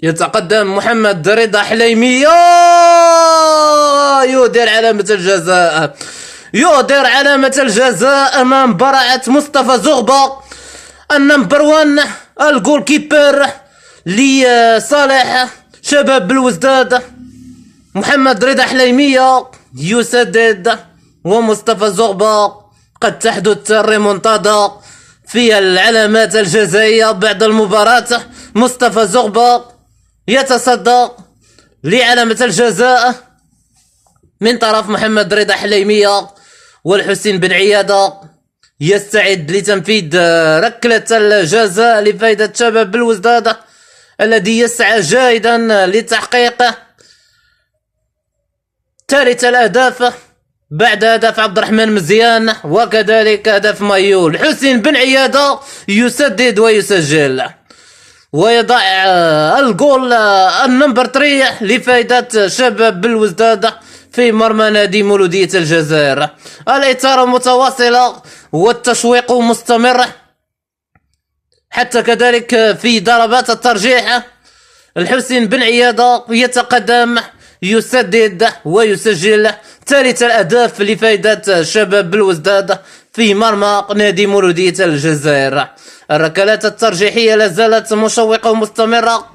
يتقدم محمد رضا حليمية، يدير علامة الجزاء، يدير علامة الجزاء أمام براعة مصطفى زغبة النمبر 1 الجول كيبر لصالح شباب بالوزداد. محمد رضا حليمية يسدد ومصطفى زغبة قد تحدث الريمونتادا في العلامات الجزائية بعد المباراة. مصطفى زغبة يتصدى لعلامة الجزاء من طرف محمد رضا حليمية، والحسين بن عيادة يستعد لتنفيذ ركلة الجزاء لفائدة شباب بالوزداد الذي يسعى جاهدا لتحقيق ثالث الأهداف بعد هدف عبد الرحمن مزيان وكذلك هدف مايول. حسين بن عيادة يسدد ويسجل ويضع الجول النمبر 3 لفائدة شباب بالوزداد في مرمى نادي مولودية الجزائر. الإثارة متواصلة والتشويق مستمر حتى كذلك في ضربات الترجيح. الحسين بن عيادة يتقدم، يسدد ويسجل ثالث الأهداف لفائدة شباب بالوزداد في مرمى نادي مولودية الجزائر. الركلات الترجيحية لازالت مشوقة ومستمرة